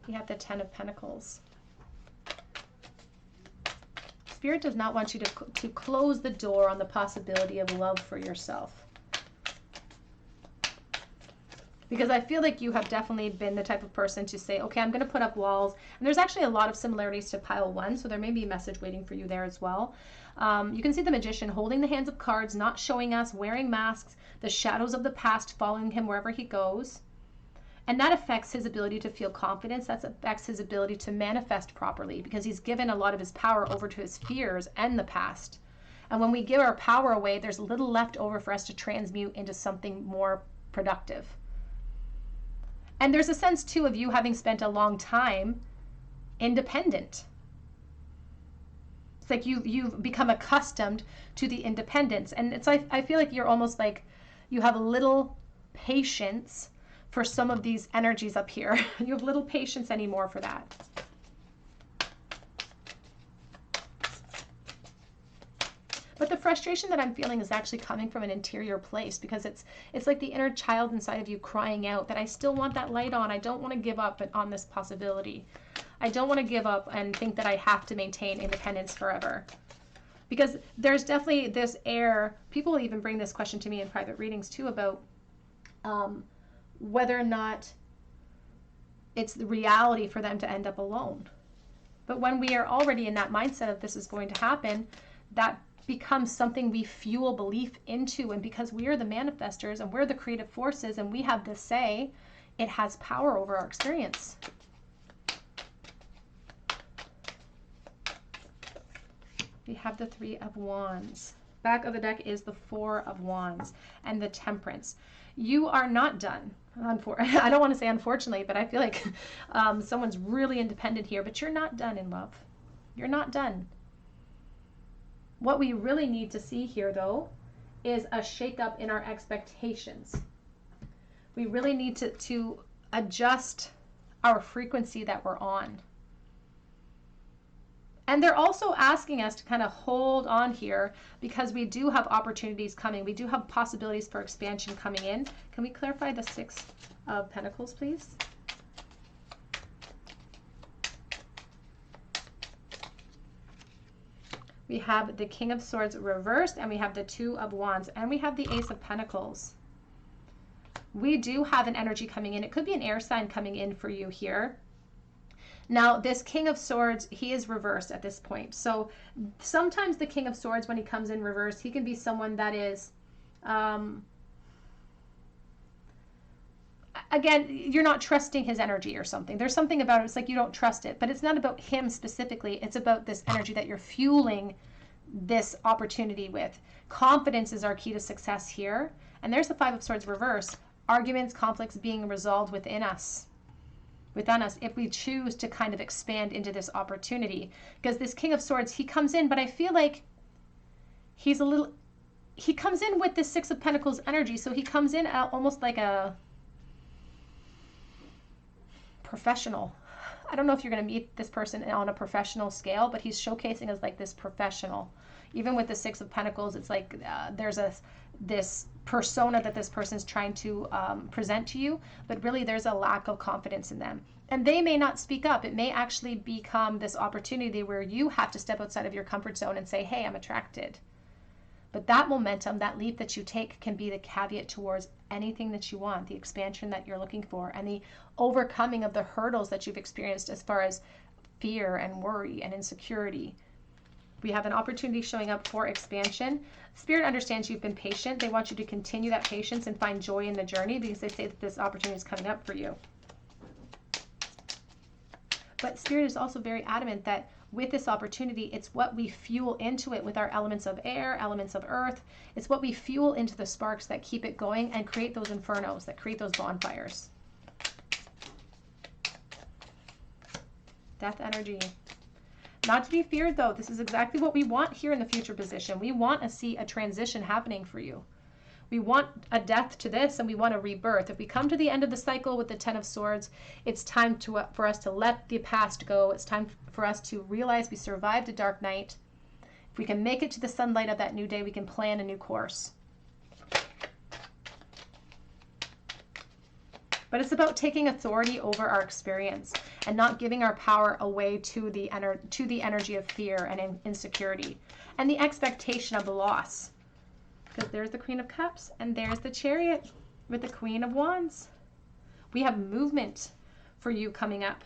You have the Ten of Pentacles. Spirit does not want you to close the door on the possibility of love for yourself. Because I feel like you have definitely been the type of person to say, okay, I'm going to put up walls. And there's actually a lot of similarities to pile 1, so there may be a message waiting for you there as well. You can see the Magician holding the hands of cards, not showing us, wearing masks, the shadows of the past following him wherever he goes. And that affects his ability to feel confidence. That affects his ability to manifest properly, because he's given a lot of his power over to his fears and the past. And when we give our power away, there's little left over for us to transmute into something more productive. And there's a sense too of you having spent a long time independent. It's like you've become accustomed to the independence. And it's like, I feel like you're almost like you have a little patience for some of these energies up here. You have little patience anymore for that. But the frustration that I'm feeling is actually coming from an interior place, because it's like the inner child inside of you crying out that I still want that light on. I don't want to give up on this possibility. I don't want to give up and think that I have to maintain independence forever. Because there's definitely this air. People even bring this question to me in private readings too about whether or not it's the reality for them to end up alone. But when we are already in that mindset of this is going to happen, that becomes something we fuel belief into. And because we are the manifestors and we're the creative forces and we have the say, it has power over our experience. We have the Three of Wands. Back of the deck is the Four of Wands and the Temperance. You are not done. I don't want to say unfortunately, but I feel like someone's really independent here, but you're not done in love. You're not done. What we really need to see here, though, is a shakeup in our expectations. We really need to adjust our frequency that we're on. And they're also asking us to kind of hold on here, because we do have opportunities coming. We do have possibilities for expansion coming in. Can we clarify the Six of Pentacles, please? We have the King of Swords reversed, and we have the Two of Wands, and we have the Ace of Pentacles. We do have an energy coming in. It could be an air sign coming in for you here. Now, this King of Swords, he is reversed at this point. So sometimes the King of Swords, when he comes in reverse, he can be someone that is, again, you're not trusting his energy or something. There's something about it. It's like you don't trust it. But it's not about him specifically. It's about this energy that you're fueling this opportunity with. Confidence is our key to success here. And there's the Five of Swords reverse. Arguments, conflicts being resolved within us. If we choose to kind of expand into this opportunity. Because this King of Swords, he comes in, but I feel like he comes in with this Six of Pentacles energy. So he comes in almost like a professional. I don't know if you're going to meet this person on a professional scale, but he's showcasing as like this professional. Even with the Six of Pentacles, it's like there's this persona that this person's trying to present to you, but really there's a lack of confidence in them. And they may not speak up. It may actually become this opportunity where you have to step outside of your comfort zone and say, hey, I'm attracted. But that momentum, that leap that you take can be the caveat towards anything that you want, the expansion that you're looking for, and the overcoming of the hurdles that you've experienced as far as fear and worry and insecurity. We have an opportunity showing up for expansion. Spirit understands you've been patient. They want you to continue that patience and find joy in the journey, because they say that this opportunity is coming up for you. But Spirit is also very adamant that with this opportunity, it's what we fuel into it with our elements of air, elements of earth. It's what we fuel into the sparks that keep it going and create those infernos, that create those bonfires. Death energy. Not to be feared, though. This is exactly what we want here in the future position. We want to see a transition happening for you. We want a death to this, and we want a rebirth. If we come to the end of the cycle with the Ten of Swords, it's time for us to let the past go. It's time for us to realize we survived a dark night. If we can make it to the sunlight of that new day, we can plan a new course. But it's about taking authority over our experience and not giving our power away to the energy of fear and insecurity and the expectation of the loss. Because there's the Queen of Cups and there's the Chariot with the Queen of Wands. We have movement for you coming up.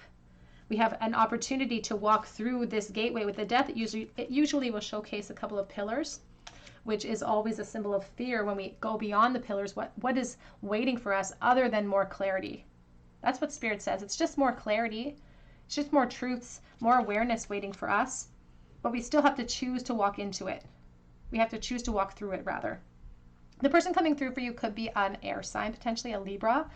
We have an opportunity to walk through this gateway with the Death. It usually will showcase a couple of pillars, which is always a symbol of fear. When we go beyond the pillars, what is waiting for us other than more clarity? That's what Spirit says. It's just more clarity. It's just more truths, more awareness waiting for us. But we still have to choose to walk into it. We have to choose to walk through it, rather. The person coming through for you could be an air sign, potentially a Libra.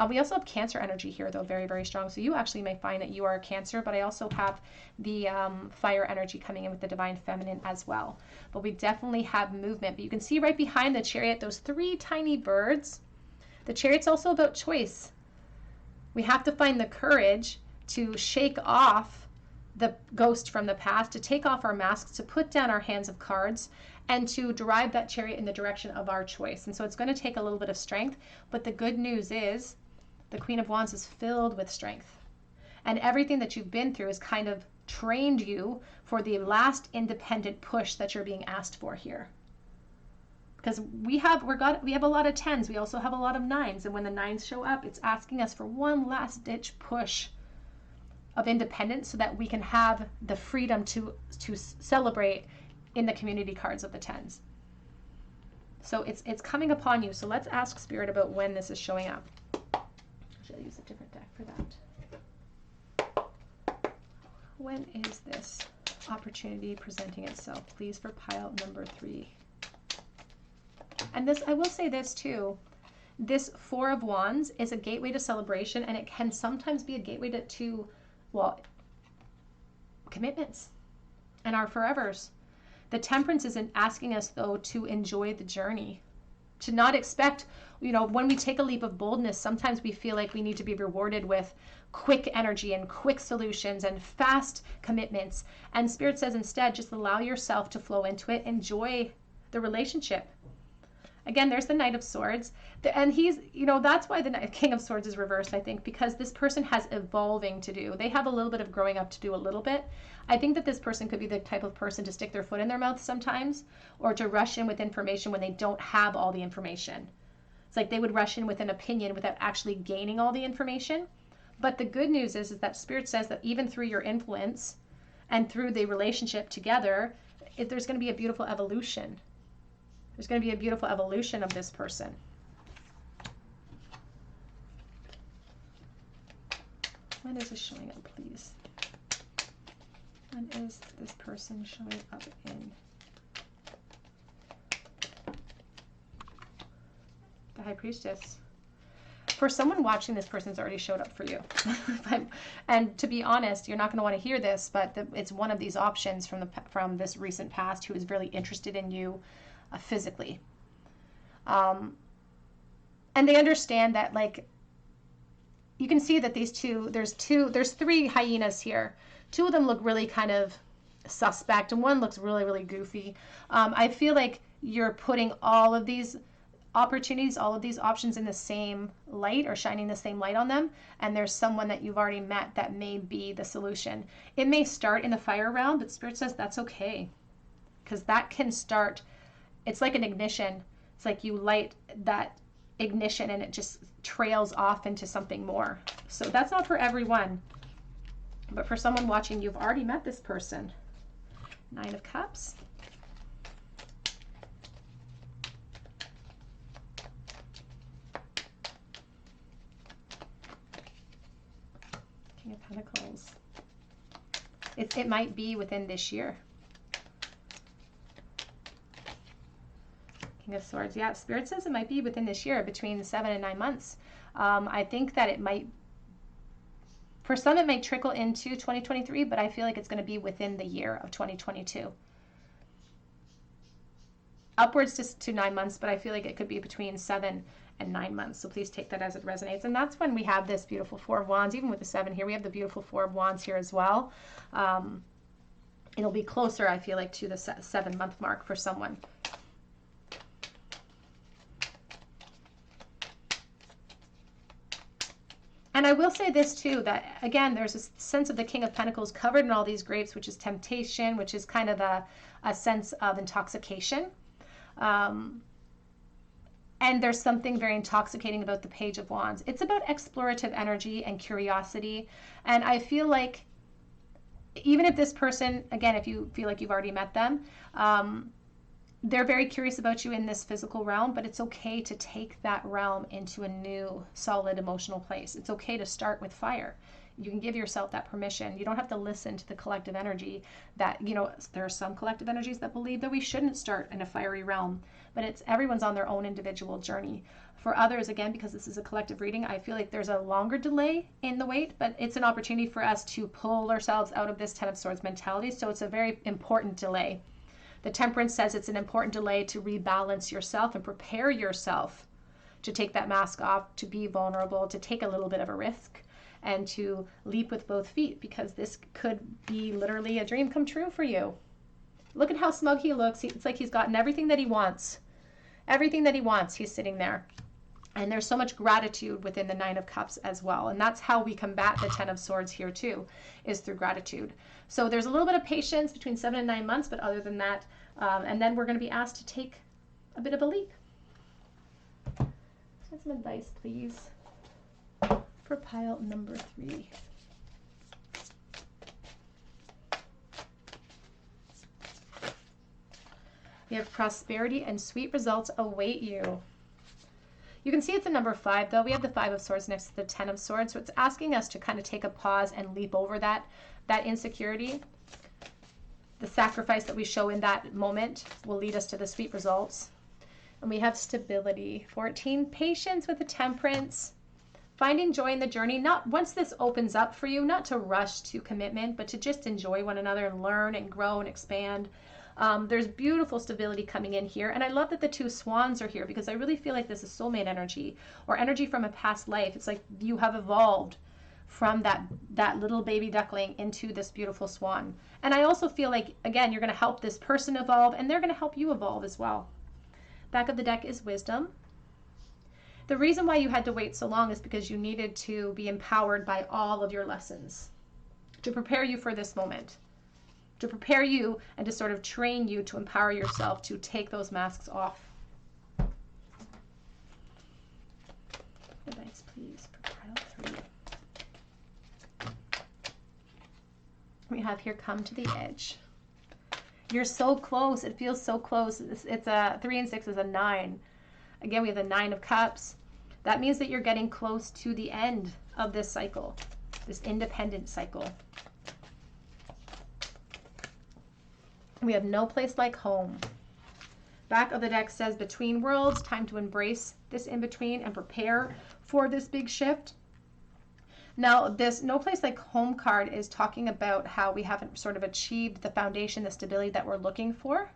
We also have Cancer energy here, though, very, very strong. So you actually may find that you are a Cancer, but I also have the fire energy coming in with the Divine Feminine as well. But we definitely have movement. But you can see right behind the Chariot, those 3 tiny birds. The Chariot's also about choice. We have to find the courage to shake off the ghost from the past, to take off our masks, to put down our hands of cards, and to drive that chariot in the direction of our choice. And so it's going to take a little bit of strength, but the good news is the Queen of Wands is filled with strength. And everything that you've been through has kind of trained you for the last independent push that you're being asked for here. Because we have a lot of 10s, we also have a lot of 9s, and when the 9s show up, it's asking us for one last ditch push of independence so that we can have the freedom to celebrate in the community cards of the 10s. So it's coming upon you. So let's ask Spirit about when this is showing up. Should I use a different deck for that? When is this opportunity presenting itself? Please, for pile number 3. And this, I will say this too. This 4 of Wands is a gateway to celebration, and it can sometimes be a gateway to commitments and our forevers. The Temperance isn't asking us, though, to enjoy the journey, to not expect, when we take a leap of boldness, sometimes we feel like we need to be rewarded with quick energy and quick solutions and fast commitments. And Spirit says instead, just allow yourself to flow into it. Enjoy the relationship. Again, there's the Knight of Swords. And he's, that's why the King of Swords is reversed, I think, because this person has evolving to do. They have a little bit of growing up to do a little bit. I think that this person could be the type of person to stick their foot in their mouth sometimes, or to rush in with information when they don't have all the information. It's like they would rush in with an opinion without actually gaining all the information. But the good news is that Spirit says that even through your influence and through the relationship together, there's going to be a beautiful evolution. There's going to be a beautiful evolution of this person. When is this showing up, please? When is this person showing up in? The High Priestess. For someone watching, this person's already showed up for you. And to be honest, you're not going to want to hear this, but it's one of these options from this recent past who is really interested in you physically. And they understand that, like, you can see that these two, there's 3 hyenas here. 2 of them look really kind of suspect, and one looks really, really goofy. I feel like you're putting all of these opportunities, all of these options in the same light, or shining the same light on them, and there's someone that you've already met that may be the solution. It may start in the fire realm, but Spirit says that's okay, because that can start. It's like an ignition. It's like you light that ignition and it just trails off into something more. So that's not for everyone. But for someone watching, you've already met this person. 9 of Cups. King of Pentacles. It might be within this year. King of Swords. Yeah, Spirit says it might be within this year, between 7 and 9 months. I think that it might, for some it might trickle into 2023, but I feel like it's going to be within the year of 2022. Upwards to 9 months, but I feel like it could be between 7 and 9 months. So please take that as it resonates. And that's when we have this beautiful 4 of Wands. Even with the 7 here, we have the beautiful 4 of Wands here as well. It'll be closer, I feel like, to the 7-month mark for someone. And I will say this too, that again, there's a sense of the King of Pentacles covered in all these grapes, which is temptation, which is kind of a sense of intoxication. And there's something very intoxicating about the Page of Wands. It's about explorative energy and curiosity. And I feel like even if this person, again, if you feel like you've already met them, they're very curious about you in this physical realm, but it's okay to take that realm into a new solid emotional place. It's okay to start with fire. You can give yourself that permission. You don't have to listen to the collective energy that, you know, there are some collective energies that believe that we shouldn't start in a fiery realm, but it's everyone's on their own individual journey. For others, again, because this is a collective reading, I feel like there's a longer delay in the wait, but it's an opportunity for us to pull ourselves out of this Ten of Swords mentality. So it's a very important delay. The Temperance says it's an important delay to rebalance yourself and prepare yourself to take that mask off, to be vulnerable, to take a little bit of a risk, and to leap with both feet, because this could be literally a dream come true for you. Look at how smug he looks. It's like he's gotten everything that he wants. Everything that he wants, he's sitting there. And there's so much gratitude within the Nine of Cups as well. And that's how we combat the Ten of Swords here too, is through gratitude. So there's a little bit of patience between 7 and 9 months, but other than that, and then we're going to be asked to take a bit of a leap. Get some advice, please, for pile number 3. We have prosperity and sweet results await you. You can see it's a number 5, though. We have the 5 of Swords next to the 10 of Swords, so it's asking us to kind of take a pause and leap over that insecurity. The sacrifice that we show in that moment will lead us to the sweet results. And we have stability. 14, patience with the Temperance. Finding joy in the journey. Not once this opens up for you, not to rush to commitment, but to just enjoy one another and learn and grow and expand. There's beautiful stability coming in here. And I love that the 2 swans are here, because I really feel like this is soulmate energy or energy from a past life. It's like you have evolved from that little baby duckling into this beautiful swan. And I also feel like, again, you're going to help this person evolve, and they're going to help you evolve as well. Back of the deck is wisdom. The reason why you had to wait so long is because you needed to be empowered by all of your lessons to prepare you for this moment, to prepare you and to sort of train you to empower yourself to take those masks off. Advice, please, for pile 3. We have here, come to the edge. You're so close. It feels so close. It's a 3 and 6 is a 9. Again, we have the 9 of Cups. That means that you're getting close to the end of this cycle, this independent cycle. We have no place like home. Back of the deck says between worlds, time to embrace this in-between and prepare for this big shift. Now, this no place like home card is talking about how we haven't sort of achieved the foundation, the stability that we're looking for.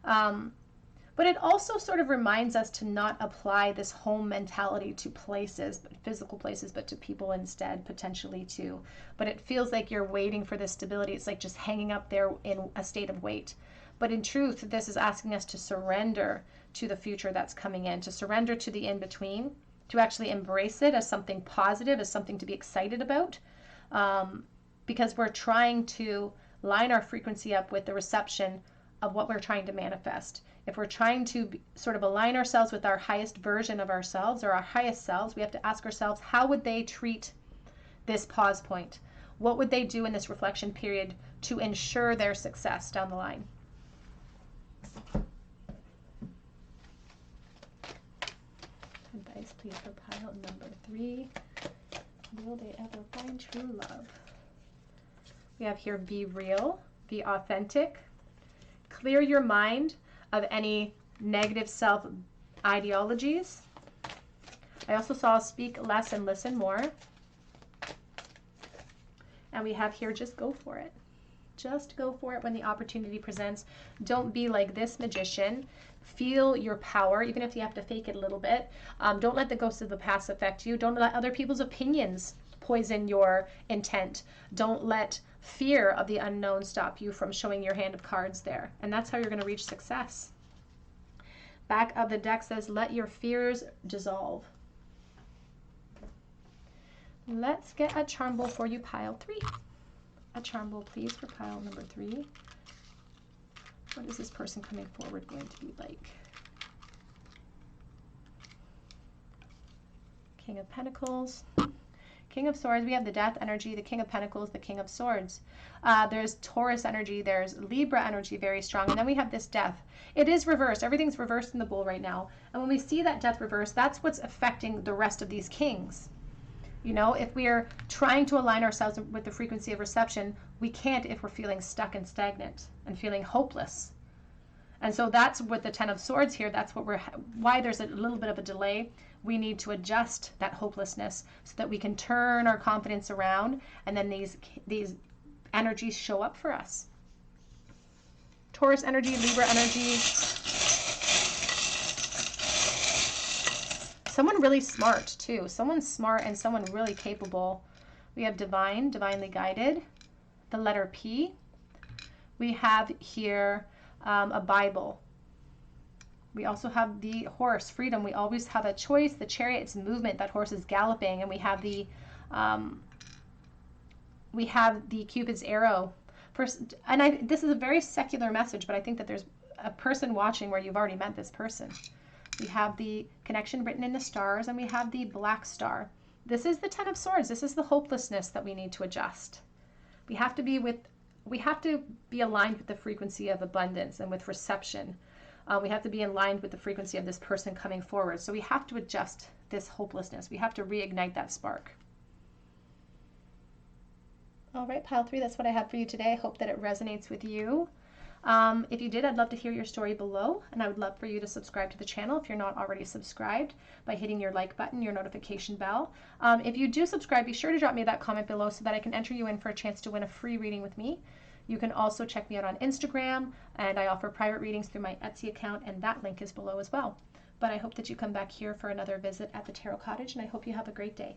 But it also sort of reminds us to not apply this home mentality to places, physical places, but to people instead, potentially too. But it feels like you're waiting for this stability. It's like just hanging up there in a state of wait. But in truth, this is asking us to surrender to the future that's coming in, to surrender to the in-between, to actually embrace it as something positive, as something to be excited about, because we're trying to line our frequency up with the reception of what we're trying to manifest. If we're trying to sort of align ourselves with our highest version of ourselves or our highest selves, we have to ask ourselves, how would they treat this pause point? What would they do in this reflection period to ensure their success down the line? Advice, please, for pile number 3. Will they ever find true love? We have here, be real, be authentic, clear your mind of any negative self ideologies. I also saw speak less and listen more. And we have here, just go for it. Just go for it when the opportunity presents. Don't be like this magician. Feel your power, even if you have to fake it a little bit. Don't let the ghosts of the past affect you. Don't let other people's opinions poison your intent. Don't let fear of the unknown stop you from showing your hand of cards there. And that's how you're going to reach success. Back of the deck says, let your fears dissolve. Let's get a charm bowl for you, pile 3. A charm bowl, please, for pile number 3. What is this person coming forward going to be like? King of Pentacles, King of Swords, we have the Death energy, the King of Pentacles, the King of Swords. There's Taurus energy, there's Libra energy, very strong. And then we have this Death. It is reversed. Everything's reversed in the Bull right now. And when we see that Death reverse, that's what's affecting the rest of these kings. You know, if we are trying to align ourselves with the frequency of reception, we can't if we're feeling stuck and stagnant and feeling hopeless. And so that's with the Ten of Swords here. That's why there's a little bit of a delay. We need to adjust that hopelessness so that we can turn our confidence around, and then these energies show up for us. Taurus energy, Libra energy. Someone really smart too. Someone smart and someone really capable. We have divine, divinely guided. The letter P. We have here a Bible. We also have the horse, freedom. We always have a choice. The chariot, it's movement. That horse is galloping. And we have the Cupid's arrow. This is a very secular message, but I think that there's a person watching where you've already met this person. We have the connection written in the stars, and we have the black star. This is the Ten of Swords. This is the hopelessness that we need to adjust. We have to be aligned with the frequency of abundance and with reception. We have to be aligned with the frequency of this person coming forward. So we have to adjust this hopelessness. We have to reignite that spark. All right, pile 3, that's what I have for you today. I hope that it resonates with you. If you did, I'd love to hear your story below, and I would love for you to subscribe to the channel if you're not already subscribed by hitting your like button, your notification bell. If you do subscribe, be sure to drop me that comment below so that I can enter you in for a chance to win a free reading with me. You can also check me out on Instagram, and I offer private readings through my Etsy account, and that link is below as well. But I hope that you come back here for another visit at the Tarot Cottage, and I hope you have a great day.